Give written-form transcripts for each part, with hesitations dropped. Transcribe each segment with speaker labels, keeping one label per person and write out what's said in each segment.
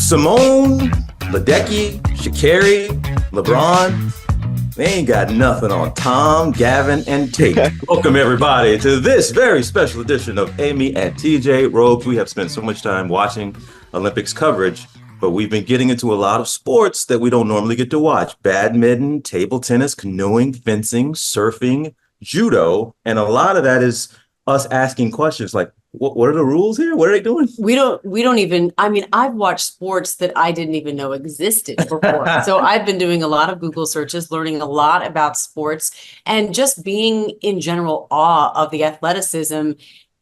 Speaker 1: Simone, Ledecky, Sha'Carri, LeBron, they ain't got nothing on Tom, Gavin, and Tate. Welcome, everybody, to this very special edition of Amy and TJ Robes. We have spent so much time watching Olympics coverage, but we've been getting into a lot of sports that we don't normally get to watch. Badminton, table tennis, canoeing, fencing, surfing, judo, and a lot of that is us asking questions like, what are the rules here? What are they doing?
Speaker 2: We don't even, I mean, I've watched sports that I didn't even know existed before. So I've been doing a lot of Google searches, learning a lot about sports, and just being in general awe of the athleticism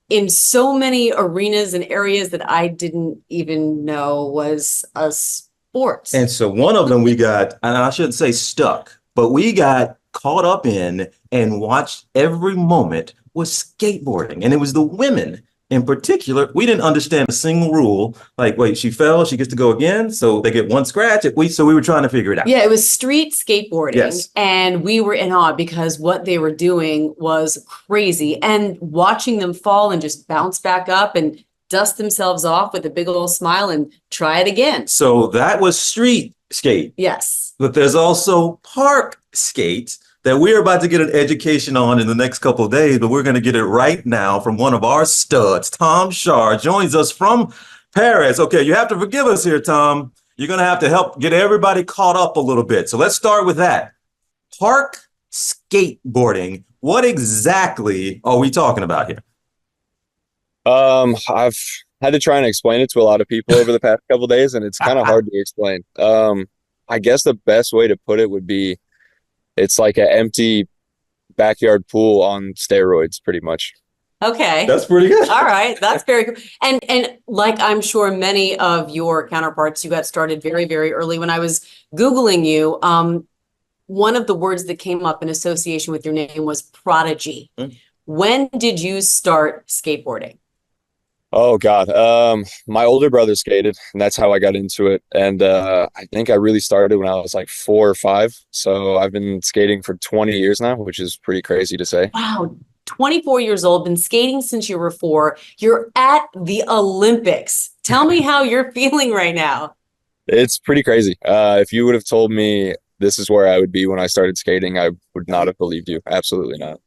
Speaker 2: in so many arenas and areas that I didn't even know was a sport.
Speaker 1: And so one of them we got, and I shouldn't say stuck, but we got caught up in and watched every moment was skateboarding. And it was the women in particular. We didn't understand a single rule. Like, wait, she fell, she gets to go again. So they get one scratch. So we were trying to figure it out.
Speaker 2: Yeah, it was street skateboarding.
Speaker 1: Yes.
Speaker 2: And we were in awe because what they were doing was crazy. And watching them fall and just bounce back up and dust themselves off with a big old smile and try it again.
Speaker 1: So that was street skate.
Speaker 2: Yes.
Speaker 1: But there's also park skate that we're about to get an education on in the next couple of days, but we're going to get it right now from one of our studs. Tom Schaar joins us from Paris. Okay, you have to forgive us here, Tom. You're going to have to help get everybody caught up a little bit. So let's start with that. Park skateboarding. What exactly are we talking about here?
Speaker 3: I've had to try and explain it to a lot of people over the past couple of days, and it's kind of hard to explain. I guess the best way to put it would be it's like an empty backyard pool on steroids, pretty much.
Speaker 2: Okay.
Speaker 1: That's pretty good.
Speaker 2: All right. That's very good. And like I'm sure many of your counterparts, you got started very, very early. When I was Googling you, one of the words that came up in association with your name was prodigy. Mm-hmm. When did you start skateboarding?
Speaker 3: Oh, God. My older brother skated, and that's how I got into it. And I think I really started when I was like 4 or 5. So I've been skating for 20 years now, which is pretty crazy to say.
Speaker 2: Wow. 24 years old, been skating since you were 4. You're at the Olympics. Tell me how you're feeling right now.
Speaker 3: It's pretty crazy. If you would have told me this is where I would be when I started skating, I would not have believed you. Absolutely not.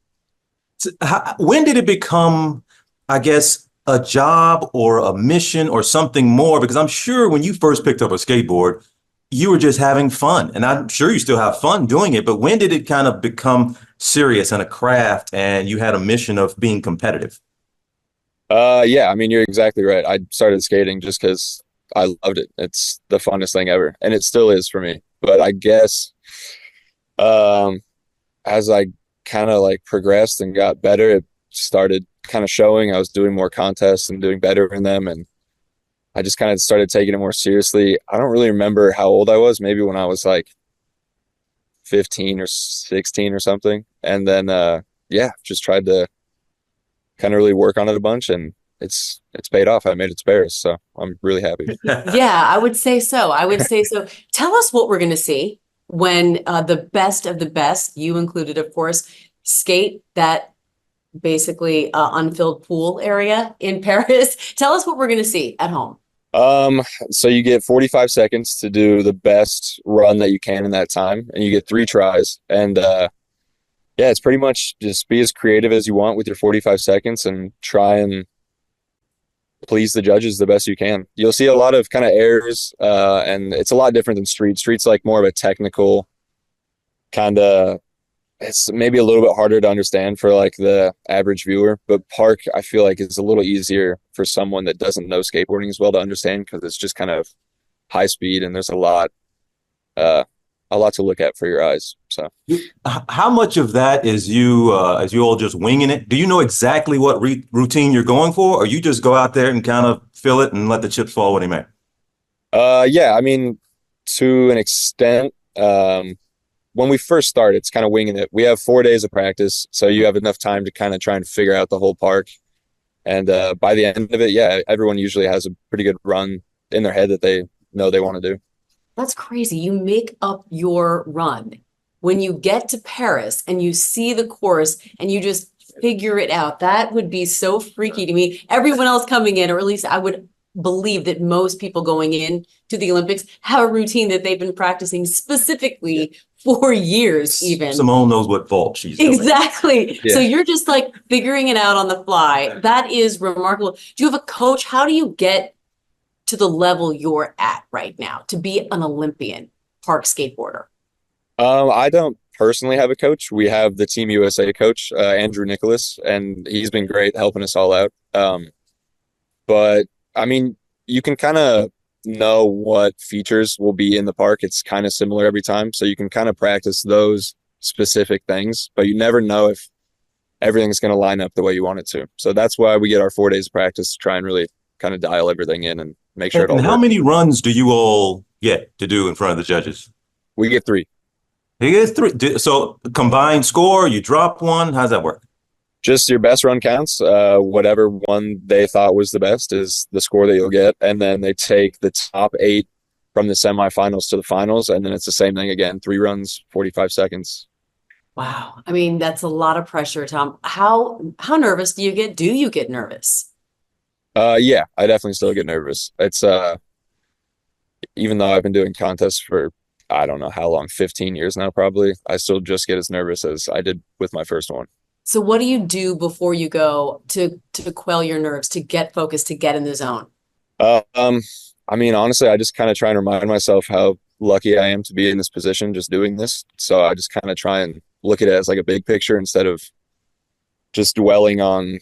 Speaker 1: So when did it become, I guess, a job or a mission or something more? Because I'm sure when you first picked up a skateboard, you were just having fun. And I'm sure you still have fun doing it. But when did it kind of become serious and a craft and you had a mission of being competitive?
Speaker 3: Yeah, I mean, you're exactly right. I started skating just because I loved it. It's the funnest thing ever. And it still is for me. But I guess as I kind of like progressed and got better, it started kind of showing. I was doing more contests and doing better in them, and I just kind of started taking it more seriously. I don't really remember how old I was, maybe when I was like 15 or 16 or something, and then just tried to kind of really work on it a bunch, and it's paid off. I made it to Paris, so I'm really happy.
Speaker 2: Yeah, I would say so. Tell us what we're going to see when the best of the best, you included, of course, skate that basically unfilled pool area in Paris. Tell us what we're going to see at home.
Speaker 3: So you get 45 seconds to do the best run that you can in that time, and you get 3 tries. And it's pretty much just be as creative as you want with your 45 seconds and try and please the judges the best you can. You'll see a lot of kind of errors, and it's a lot different than street. Street's like more of a technical kind of, it's maybe a little bit harder to understand for like the average viewer, but park, I feel like, is a little easier for someone that doesn't know skateboarding as well to understand, because it's just kind of high speed and there's a lot to look at for your eyes. So
Speaker 1: how much of that is you all just winging it? Do you know exactly what routine you're going for, or you just go out there and kind of feel it and let the chips fall where they may?
Speaker 3: Yeah, I mean, to an extent. When we first start, it's kind of winging it. We have 4 days of practice, so you have enough time to kind of try and figure out the whole park. And by the end of it, yeah, everyone usually has a pretty good run in their head that they know they want to do.
Speaker 2: That's crazy. You make up your run. When you get to Paris and you see the course and you just figure it out, that would be so freaky to me. Everyone else coming in, or at least I would believe that most people going in to the Olympics have a routine that they've been practicing specifically for years even.
Speaker 1: Simone knows what vault she's doing.
Speaker 2: Exactly.
Speaker 3: Yeah.
Speaker 2: So you're just like figuring it out on the fly. That is remarkable. Do you have a coach? How do you get to the level you're at right now to be an Olympian park skateboarder?
Speaker 3: I don't personally have a coach. We have the Team USA coach, Andrew Nicholas, and he's been great helping us all out. But I mean, you can kind of know what features will be in the park. It's kind of similar every time. So you can kind of practice those specific things, but you never know if everything's going to line up the way you want it to. So that's why we get our 4 days of practice to try and really kind of dial everything in and make sure it all
Speaker 1: And how
Speaker 3: works.
Speaker 1: many runs do you all get to do in front of the judges?
Speaker 3: We get 3.
Speaker 1: You get 3. So combined score, you drop one. How's that work?
Speaker 3: Just your best run counts. Whatever one they thought was the best is the score that you'll get. And then they take the top 8 from the semifinals to the finals. And then it's the same thing again, 3 runs, 45 seconds.
Speaker 2: Wow. I mean, that's a lot of pressure, Tom. How nervous do you get? Do you get nervous?
Speaker 3: Yeah, I definitely still get nervous. It's even though I've been doing contests for I don't know how long, 15 years now probably, I still just get as nervous as I did with my first one.
Speaker 2: So what do you do before you go to quell your nerves, to get focused, to get in the zone?
Speaker 3: I mean, honestly, I just kind of try and remind myself how lucky I am to be in this position, just doing this. So I just kind of try and look at it as like a big picture instead of just dwelling on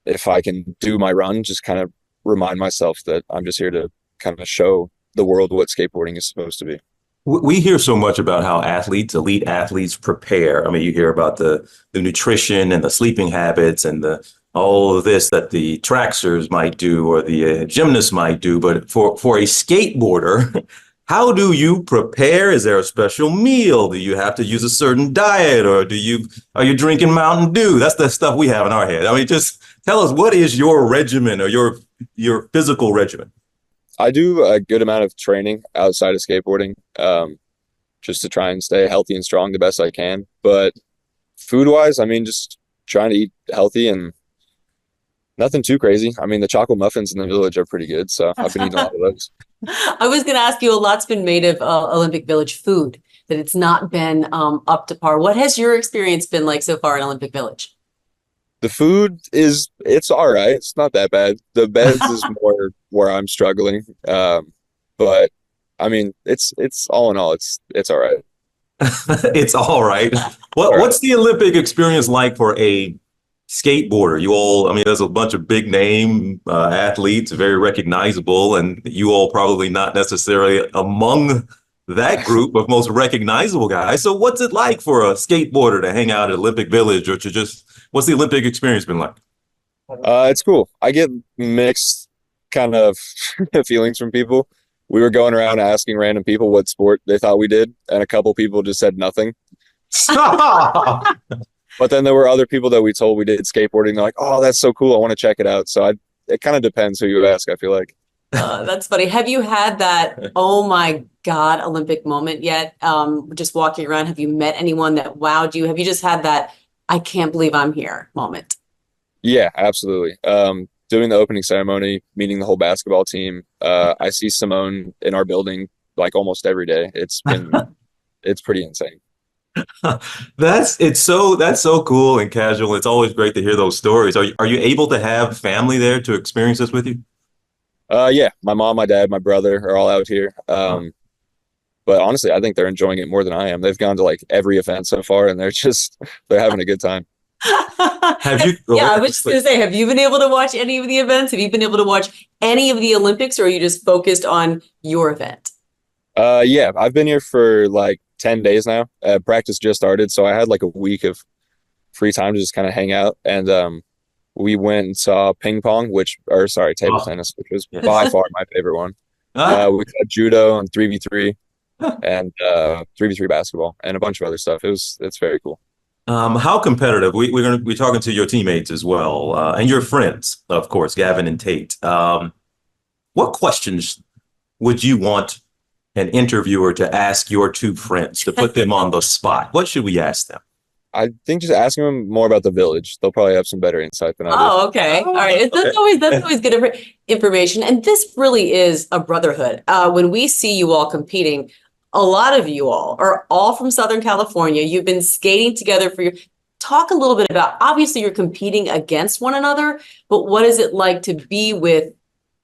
Speaker 3: if I can do my run, just kind of remind myself that I'm just here to kind of show the world what skateboarding is supposed to be.
Speaker 1: We hear so much about how elite athletes prepare. I mean, you hear about the nutrition and the sleeping habits and all of this that the tracksters might do or the gymnasts might do. But for a skateboarder, how do you prepare? Is there a special meal? Do you have to use a certain diet, or are you drinking Mountain Dew? That's the stuff we have in our head. I mean, just tell us, what is your regimen or your physical regimen?
Speaker 3: I do a good amount of training outside of skateboarding, just to try and stay healthy and strong the best I can. But food-wise, I mean, just trying to eat healthy and nothing too crazy. I mean, the chocolate muffins in the village are pretty good, so I've been eating a lot of those.
Speaker 2: I was going to ask you, a lot's been made of Olympic Village food, that it's not been up to par. What has your experience been like so far in Olympic Village?
Speaker 3: The food it's all right. It's not that bad. The beds is more where I'm struggling. But I mean, it's all in all, it's all right.
Speaker 1: It's all right. What's the Olympic experience like for a skateboarder? You all, I mean, there's a bunch of big name athletes, very recognizable, and you all probably not necessarily among that group of most recognizable guys. So what's it like for a skateboarder to hang out at Olympic Village, or what's the Olympic experience been like?
Speaker 3: It's cool. I get mixed kind of feelings from people. We were going around asking random people what sport they thought we did, and a couple people just said nothing. But then there were other people that we told we did skateboarding. They're like, "Oh, that's so cool. I want to check it out." So it kind of depends who you ask, I feel like.
Speaker 2: That's funny. Have you had that, oh my God, Olympic moment yet? Just walking around, have you met anyone that wowed you? Have you just had that, I can't believe I'm here moment?
Speaker 3: Yeah, absolutely. Doing the opening ceremony, meeting the whole basketball team. I see Simone in our building like almost every day. It's pretty insane.
Speaker 1: That's so cool and casual. It's always great to hear those stories. Are you able to have family there to experience this with you?
Speaker 3: Yeah, my mom, my dad, my brother are all out here. But honestly, I think they're enjoying it more than I am. They've gone to like every event so far, and they're having a good time.
Speaker 1: Have you?
Speaker 2: Yeah, I was just going to say, have you been able to watch any of the events? Have you been able to watch any of the Olympics, or are you just focused on your event?
Speaker 3: Yeah, I've been here for like 10 days now. Practice just started, so I had like a week of free time to just kind of hang out. And we went and saw table tennis, which was by far my favorite one. We got judo and 3v3 and 3v3 basketball and a bunch of other stuff. It's very cool.
Speaker 1: How competitive? We're going to be talking to your teammates as well, and your friends, of course, Gavin and Tate. What questions would you want an interviewer to ask your two friends, to put them on the spot? What should we ask them?
Speaker 3: I think just asking them more about the village. They'll probably have some better insight than I do.
Speaker 2: Oh, okay. All right. That's always good information. And this really is a brotherhood. When we see you all competing, a lot of you all are all from Southern California. You've been skating together talk a little bit about, obviously you're competing against one another, but what is it like to be with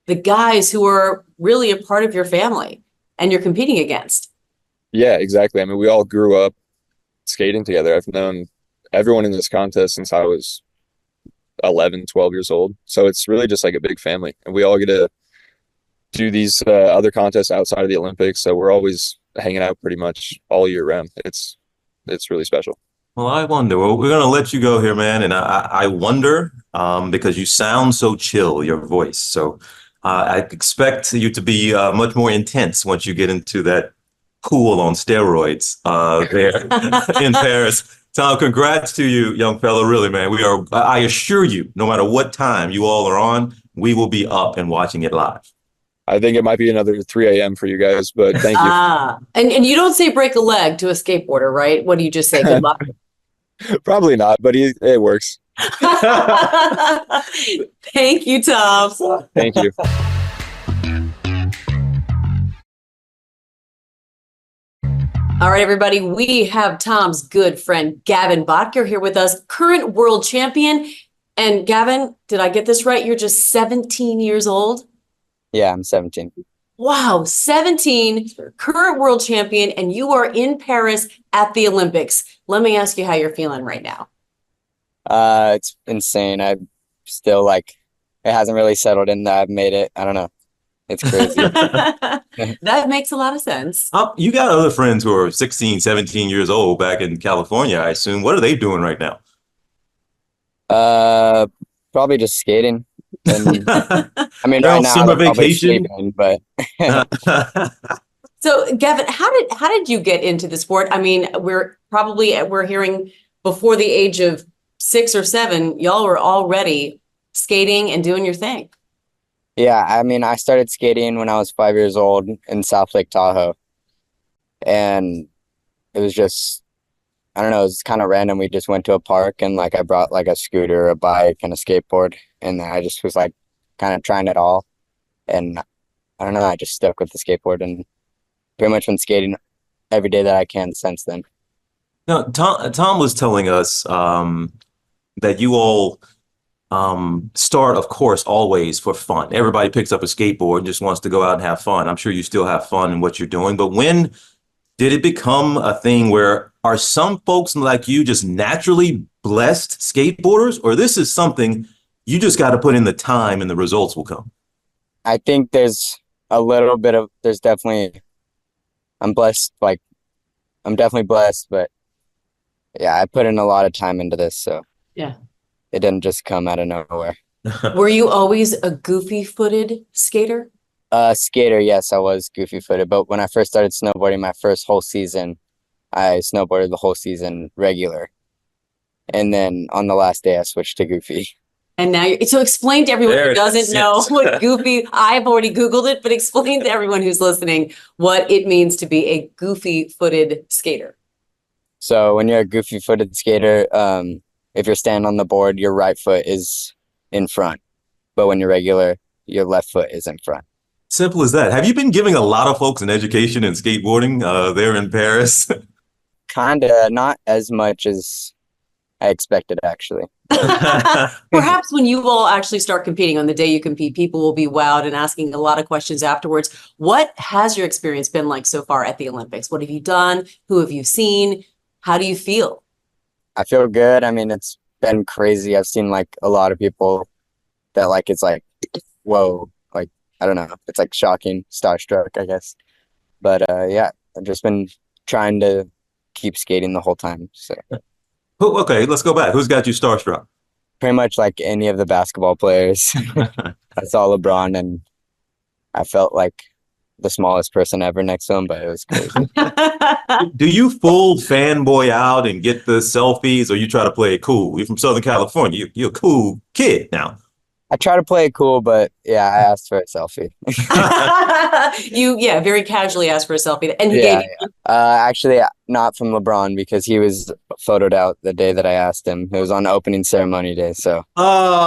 Speaker 2: the guys who are really a part of your family and you're competing against?
Speaker 3: Yeah, exactly. I mean, we all grew up skating together. I've known everyone in this contest since I was 11, 12 years old. So it's really just like a big family. And we all get to do these other contests outside of the Olympics. So we're always hanging out pretty much all year round. It's really special.
Speaker 1: Well, I wonder. Well, we're going to let you go here, man. And I wonder, because you sound so chill, your voice. So I expect you to be much more intense once you get into that pool on steroids there in Paris. Tom, congrats to you, young fellow. Really, man. I assure you, no matter what time you all are on, we will be up and watching it live.
Speaker 3: I think it might be another 3 a.m. for you guys, but thank you.
Speaker 2: And you don't say break a leg to a skateboarder, right? What do you just say? Good luck.
Speaker 3: Probably not, but it works.
Speaker 2: Thank you, Tom.
Speaker 3: Thank you.
Speaker 2: All right, everybody, we have Tom's good friend, Gavin Bottger, here with us, current world champion. And Gavin, did I get this right? You're just 17 years old?
Speaker 4: Yeah, I'm 17.
Speaker 2: Wow, 17, current world champion, and you are in Paris at the Olympics. Let me ask you how you're feeling right now.
Speaker 4: It's insane. I'm still it hasn't really settled in that I've made it. I don't know. It's crazy.
Speaker 2: That makes a lot of sense.
Speaker 1: You got other friends who are 16, 17 years old back in California, I assume. What are they doing right now?
Speaker 4: Probably just skating. And, I mean,
Speaker 1: They're
Speaker 4: right
Speaker 1: on
Speaker 4: now,
Speaker 1: summer
Speaker 4: they're probably
Speaker 1: vacation.
Speaker 4: sleeping, but
Speaker 2: So, Gavin, how did you get into the sport? I mean, we're hearing before the age of 6 or 7, y'all were already skating and doing your thing.
Speaker 4: yeah, I mean, I started skating when I was 5 years old in South Lake Tahoe. And it was just, I don't know, it was kind of random. We just went to a park and I brought a scooter, a bike, and a skateboard. And I just was kind of trying it all. And I don't know, I just stuck with the skateboard and pretty much been skating every day that I can since then.
Speaker 1: Now, Tom was telling us that you all start, of course, always for fun. Everybody picks up a skateboard and just wants to go out and have fun. I'm sure you still have fun in what you're doing, but when did it become a thing where are some folks like you just naturally blessed skateboarders, or this is something you just got to put in the time and the results will come?
Speaker 4: I think there's definitely, I'm blessed, I'm definitely blessed, but yeah, I put in a lot of time into this, so
Speaker 2: Yeah.
Speaker 4: it didn't just come out of nowhere.
Speaker 2: Were you always a goofy-footed skater?
Speaker 4: Skater, yes, I was goofy-footed, but when I first started snowboarding my first whole season, I snowboarded the whole season regular. And then on the last day, I switched to goofy.
Speaker 2: And now so explain to everyone who doesn't know what goofy, I've already Googled it, but explain to everyone who's listening what it means to be a goofy-footed skater.
Speaker 4: So when you're a goofy-footed skater, if you're standing on the board, your right foot is in front. But when you're regular, your left foot is in front.
Speaker 1: Simple as that. Have you been giving a lot of folks an education in skateboarding there in Paris?
Speaker 4: Kinda, not as much as I expected, actually.
Speaker 2: Perhaps when you all actually start competing, on the day you compete, people will be wowed and asking a lot of questions afterwards. What has your experience been like so far at the Olympics? What have you done? Who have you seen? How do you feel?
Speaker 4: I feel good. I mean, it's been crazy. I've seen a lot of people that it's whoa, I don't know. It's shocking, starstruck, I guess. But yeah, I've just been trying to keep skating the whole time. So
Speaker 1: Okay, let's go back. Who's got you starstruck?
Speaker 4: pretty much any of the basketball players. I saw LeBron and I felt like the smallest person ever next to him, but it was crazy.
Speaker 1: Do you full fanboy out and get the selfies, or you try to play it cool? You're from Southern California. You're a cool kid now.
Speaker 4: I try to play it cool, but yeah, I asked for a selfie.
Speaker 2: You, yeah, very casually asked for a selfie, and he
Speaker 4: Yeah,
Speaker 2: gave you.
Speaker 4: actually, not from LeBron because he was photoed out the day that I asked him. It was on opening ceremony day, so.
Speaker 1: Oh.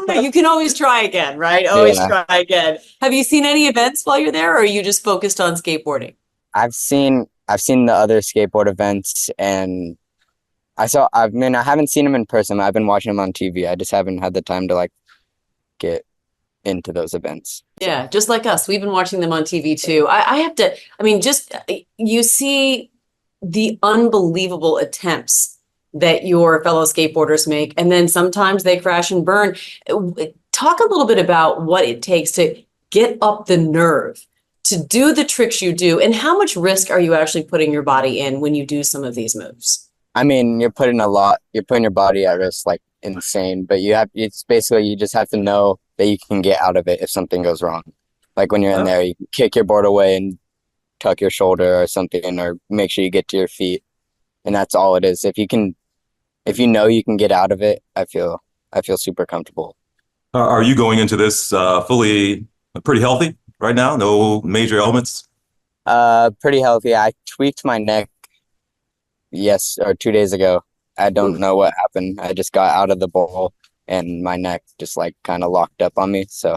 Speaker 2: You can always try again, right? Always
Speaker 4: Yeah,
Speaker 2: try again. Have you seen any events while you're there, or are you just focused on skateboarding?
Speaker 4: I've seen the other skateboard events, and I mean, I haven't seen them in person. I've been watching them on TV. I just haven't had the time to like get into those events.
Speaker 2: Yeah, just like us. We've been watching them on TV too. I have to, I mean, just you see the unbelievable attempts that your fellow skateboarders make, and then sometimes they crash and burn. Talk a little bit about what it takes to get up the nerve to do the tricks you do, and how much risk are you actually putting your body in when you do some of these moves?
Speaker 4: I mean, you're putting your body at risk like insane, but it's basically you just have to know that you can get out of it if something goes wrong. Like when you're in there, you can kick your board away and tuck your shoulder or something, or make sure you get to your feet. And that's all it is. If you know you can get out of it, I feel super comfortable.
Speaker 1: Are you going into this fully pretty healthy right now? No major ailments?
Speaker 4: Pretty healthy. I tweaked my neck yes or 2 days ago. I don't know what happened. I just got out of the bowl and my neck just like kind of locked up on me. So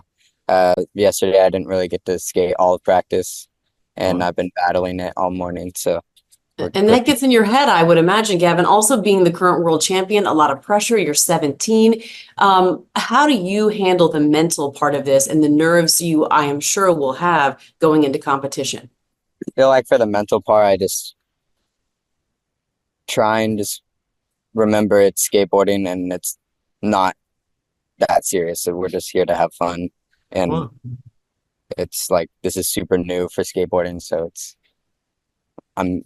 Speaker 4: yesterday I didn't really get to skate all of practice, and I've been battling it all morning. So
Speaker 2: And that gets in your head, I would imagine, Gavin. Also, being the current world champion, a lot of pressure. You're 17. How do you handle the mental part of this and the nerves you, I am sure, will have going into competition?
Speaker 4: I feel like for the mental part, I just try and just remember it's skateboarding and it's not that serious. So we're just here to have fun. And
Speaker 1: Well,
Speaker 4: it's like this is super new for skateboarding. So I'm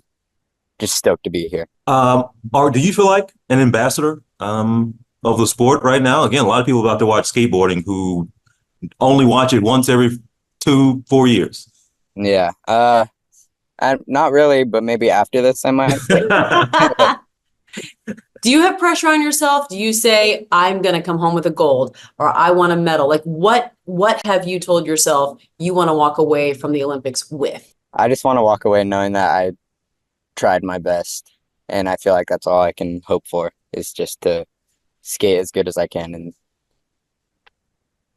Speaker 4: just stoked to be here.
Speaker 1: do you feel like an ambassador of the sport right now? Again, a lot of people about to watch skateboarding who only watch it once every 2-4 years.
Speaker 4: Yeah. Not really, but maybe after this I might.
Speaker 2: Do you have pressure on yourself? Do you say, I'm going to come home with a gold, or I want a medal? Like what have you told yourself you want to walk away from the Olympics with?
Speaker 4: I just want to walk away knowing that I tried my best, and I feel like that's all I can hope for is just to skate as good as I can and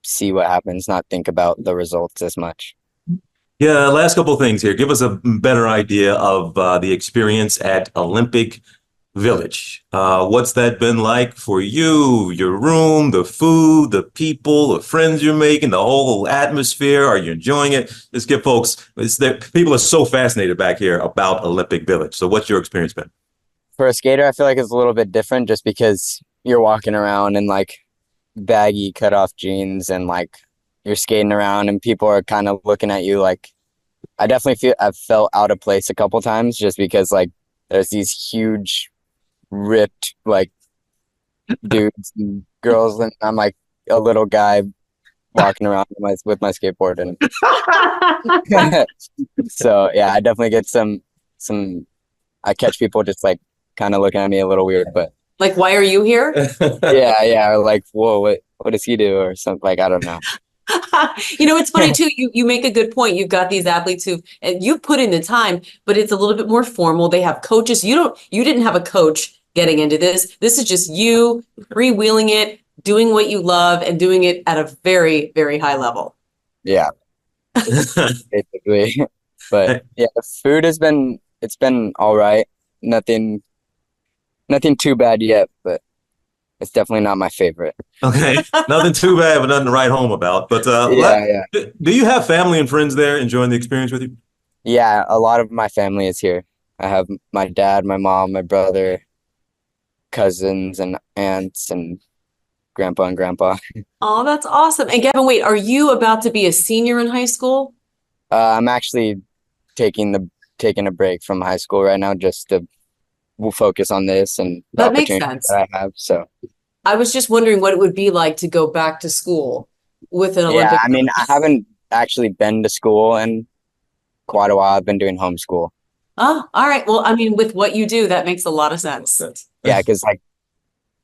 Speaker 4: see what happens, not think about the results as much.
Speaker 1: Yeah, last couple of things here. Give us a better idea of the experience at Olympic Village. What's that been like for you? Your room, the food, the people, the friends you're making, the whole atmosphere. Are you enjoying it? Just give folks, people are so fascinated back here about Olympic Village. So what's your experience been?
Speaker 4: For a skater, I feel like it's a little bit different just because you're walking around in like baggy cut off jeans and like you're skating around and people are kind of looking at you like I've felt out of place a couple times just because like there's these huge ripped like dudes and girls, and I'm like a little guy walking around with my skateboard, and so yeah, I definitely get some I catch people just like kind of looking at me a little weird, but
Speaker 2: Like, why are you here?
Speaker 4: yeah, like whoa, what does he do or something, like I don't know.
Speaker 2: It's funny too. You make a good point. You've got these athletes and you've put in the time, but it's a little bit more formal. They have coaches. You didn't have a coach getting into this. This is just you freewheeling it, doing what you love, and doing it at a very, very high level.
Speaker 4: Yeah, basically. But yeah, the food it's been all right. Nothing too bad yet, but it's definitely not my favorite.
Speaker 1: Okay, nothing too bad, but nothing to write home about. But
Speaker 4: Yeah.
Speaker 1: do you have family and friends there enjoying the experience with you?
Speaker 4: Yeah, a lot of my family is here. I have my dad, my mom, my brother, cousins and aunts and grandpa and grandpa.
Speaker 2: Oh, that's awesome. And Gavin, wait, are you about to be a senior in high school?
Speaker 4: I'm actually taking a break from high school right now just to focus on this and the
Speaker 2: That makes
Speaker 4: opportunities
Speaker 2: sense.
Speaker 4: that I have. So
Speaker 2: I was just wondering what it would be like to go back to school with an
Speaker 4: yeah,
Speaker 2: Olympic.
Speaker 4: I mean, I haven't actually been to school in quite a while. I've been doing homeschool.
Speaker 2: Oh, all right. Well, I mean, with what you do, that makes a lot of sense.
Speaker 4: Yeah, because like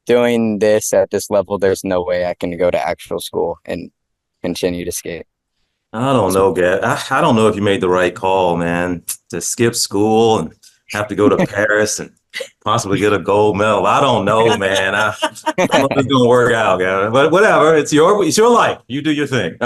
Speaker 4: doing this at this level, there's no way I can go to actual school and continue to skate.
Speaker 1: I don't know, Gav. I don't know if you made the right call, man, to skip school and have to go to Paris and possibly get a gold medal. I don't know, man. I don't know if it's gonna work out, Gavin. But whatever. It's your life. You do your thing.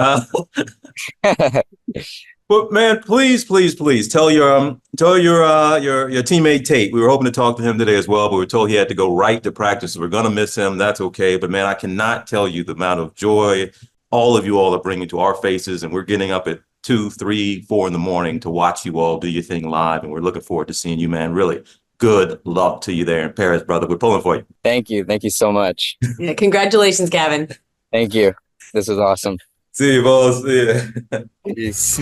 Speaker 1: But man, please tell your teammate Tate. We were hoping to talk to him today as well, but we were told he had to go right to practice. So we're gonna miss him. That's okay. But man, I cannot tell you the amount of joy all of you all are bringing to our faces, and we're getting up at 2, 3, 4 in the morning to watch you all do your thing live, and we're looking forward to seeing you, man. Really good luck to you there in Paris, brother. We're pulling for you.
Speaker 4: Thank you so much.
Speaker 2: Yeah, congratulations, Gavin.
Speaker 4: Thank you. This was awesome.
Speaker 1: See you, boss. See you.
Speaker 4: Peace.